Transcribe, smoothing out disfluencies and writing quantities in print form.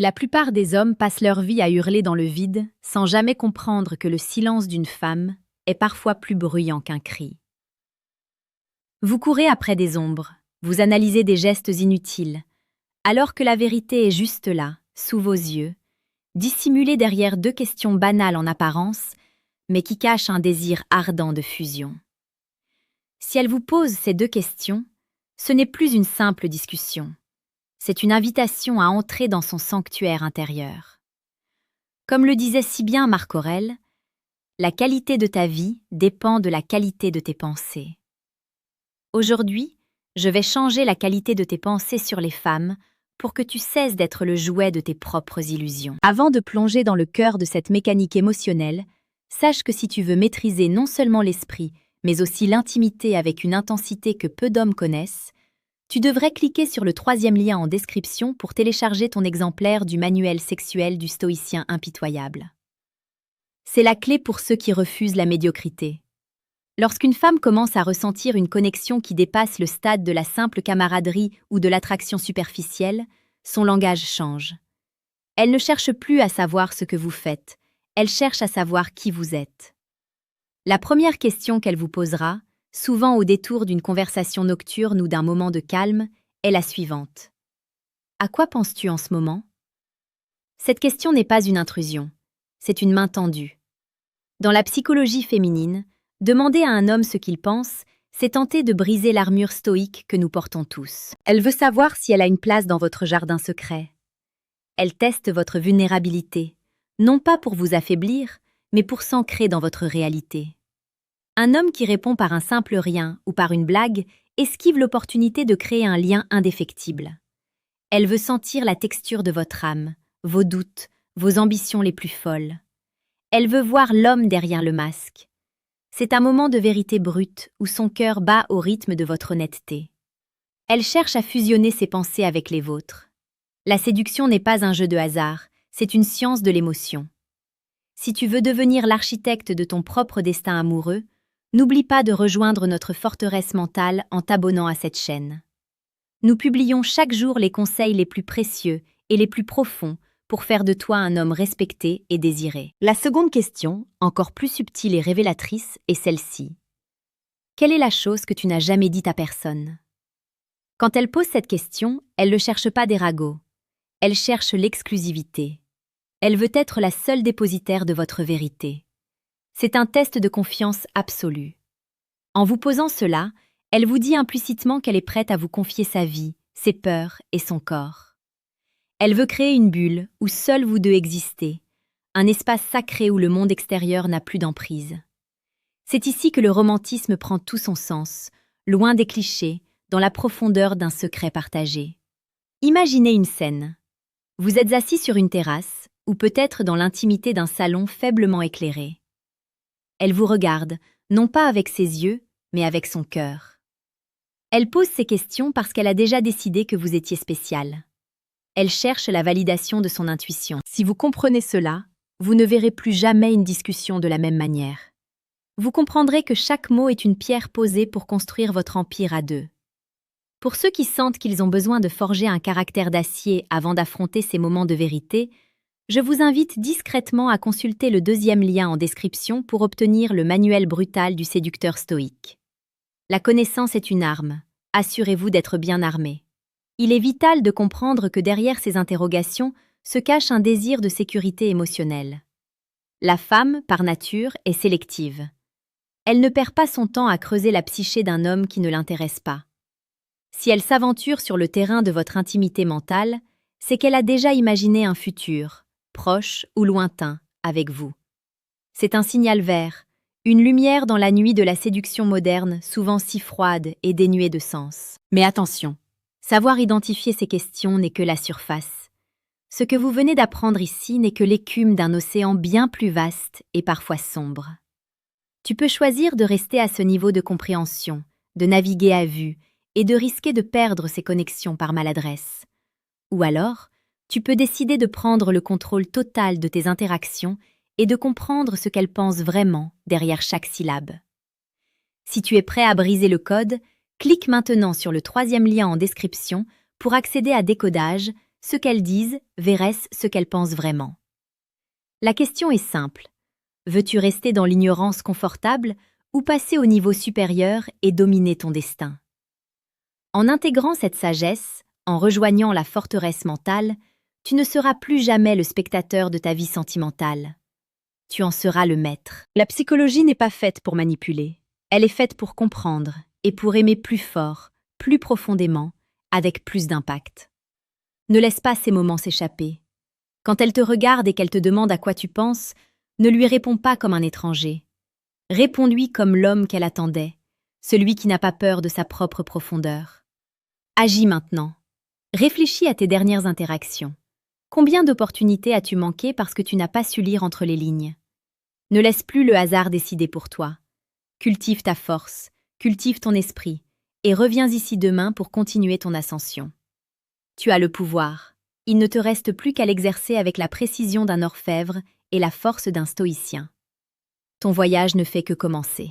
La plupart des hommes passent leur vie à hurler dans le vide, sans jamais comprendre que le silence d'une femme est parfois plus bruyant qu'un cri. Vous courez après des ombres, vous analysez des gestes inutiles, alors que la vérité est juste là, sous vos yeux, dissimulée derrière deux questions banales en apparence, mais qui cachent un désir ardent de fusion. Si elle vous pose ces deux questions, ce n'est plus une simple discussion. C'est une invitation à entrer dans son sanctuaire intérieur. Comme le disait si bien Marc Aurèle, la qualité de ta vie dépend de la qualité de tes pensées. Aujourd'hui, je vais changer la qualité de tes pensées sur les femmes pour que tu cesses d'être le jouet de tes propres illusions. Avant de plonger dans le cœur de cette mécanique émotionnelle, sache que si tu veux maîtriser non seulement l'esprit, mais aussi l'intimité avec une intensité que peu d'hommes connaissent, tu devrais cliquer sur le 3e lien en description pour télécharger ton exemplaire du manuel sexuel du stoïcien impitoyable. C'est la clé pour ceux qui refusent la médiocrité. Lorsqu'une femme commence à ressentir une connexion qui dépasse le stade de la simple camaraderie ou de l'attraction superficielle, son langage change. Elle ne cherche plus à savoir ce que vous faites, elle cherche à savoir qui vous êtes. La première question qu'elle vous posera, souvent au détour d'une conversation nocturne ou d'un moment de calme, est la suivante. À quoi penses-tu en ce moment? Cette question n'est pas une intrusion, c'est une main tendue. Dans la psychologie féminine, demander à un homme ce qu'il pense, c'est tenter de briser l'armure stoïque que nous portons tous. Elle veut savoir si elle a une place dans votre jardin secret. Elle teste votre vulnérabilité, non pas pour vous affaiblir, mais pour s'ancrer dans votre réalité. Un homme qui répond par un simple rien ou par une blague esquive l'opportunité de créer un lien indéfectible. Elle veut sentir la texture de votre âme, vos doutes, vos ambitions les plus folles. Elle veut voir l'homme derrière le masque. C'est un moment de vérité brute où son cœur bat au rythme de votre honnêteté. Elle cherche à fusionner ses pensées avec les vôtres. La séduction n'est pas un jeu de hasard, c'est une science de l'émotion. Si tu veux devenir l'architecte de ton propre destin amoureux, n'oublie pas de rejoindre notre forteresse mentale en t'abonnant à cette chaîne. Nous publions chaque jour les conseils les plus précieux et les plus profonds pour faire de toi un homme respecté et désiré. La seconde question, encore plus subtile et révélatrice, est celle-ci. Quelle est la chose que tu n'as jamais dite à personne? Quand elle pose cette question, elle ne cherche pas des ragots. Elle cherche l'exclusivité. Elle veut être la seule dépositaire de votre vérité. C'est un test de confiance absolue. En vous posant cela, elle vous dit implicitement qu'elle est prête à vous confier sa vie, ses peurs et son corps. Elle veut créer une bulle où seuls vous deux existez, un espace sacré où le monde extérieur n'a plus d'emprise. C'est ici que le romantisme prend tout son sens, loin des clichés, dans la profondeur d'un secret partagé. Imaginez une scène. Vous êtes assis sur une terrasse, ou peut-être dans l'intimité d'un salon faiblement éclairé. Elle vous regarde, non pas avec ses yeux, mais avec son cœur. Elle pose ces questions parce qu'elle a déjà décidé que vous étiez spécial. Elle cherche la validation de son intuition. Si vous comprenez cela, vous ne verrez plus jamais une discussion de la même manière. Vous comprendrez que chaque mot est une pierre posée pour construire votre empire à deux. Pour ceux qui sentent qu'ils ont besoin de forger un caractère d'acier avant d'affronter ces moments de vérité, je vous invite discrètement à consulter le 2e lien en description pour obtenir le manuel brutal du séducteur stoïque. La connaissance est une arme. Assurez-vous d'être bien armé. Il est vital de comprendre que derrière ces interrogations se cache un désir de sécurité émotionnelle. La femme, par nature, est sélective. Elle ne perd pas son temps à creuser la psyché d'un homme qui ne l'intéresse pas. Si elle s'aventure sur le terrain de votre intimité mentale, c'est qu'elle a déjà imaginé un futur, proche ou lointain, avec vous. C'est un signal vert, une lumière dans la nuit de la séduction moderne, souvent si froide et dénuée de sens. Mais attention, savoir identifier ces questions n'est que la surface. Ce que vous venez d'apprendre ici n'est que l'écume d'un océan bien plus vaste et parfois sombre. Tu peux choisir de rester à ce niveau de compréhension, de naviguer à vue et de risquer de perdre ces connexions par maladresse. Ou alors, tu peux décider de prendre le contrôle total de tes interactions et de comprendre ce qu'elles pensent vraiment derrière chaque syllabe. Si tu es prêt à briser le code, clique maintenant sur le 3e lien en description pour accéder à Décodage, ce qu'elles disent versus ce qu'elles pensent vraiment. La question est simple. Veux-tu rester dans l'ignorance confortable ou passer au niveau supérieur et dominer ton destin? En intégrant cette sagesse, en rejoignant la forteresse mentale, tu ne seras plus jamais le spectateur de ta vie sentimentale. Tu en seras le maître. La psychologie n'est pas faite pour manipuler. Elle est faite pour comprendre et pour aimer plus fort, plus profondément, avec plus d'impact. Ne laisse pas ces moments s'échapper. Quand elle te regarde et qu'elle te demande à quoi tu penses, ne lui réponds pas comme un étranger. Réponds-lui comme l'homme qu'elle attendait, celui qui n'a pas peur de sa propre profondeur. Agis maintenant. Réfléchis à tes dernières interactions. Combien d'opportunités as-tu manqué parce que tu n'as pas su lire entre les lignes? Ne laisse plus le hasard décider pour toi. Cultive ta force, cultive ton esprit, et reviens ici demain pour continuer ton ascension. Tu as le pouvoir. Il ne te reste plus qu'à l'exercer avec la précision d'un orfèvre et la force d'un stoïcien. Ton voyage ne fait que commencer.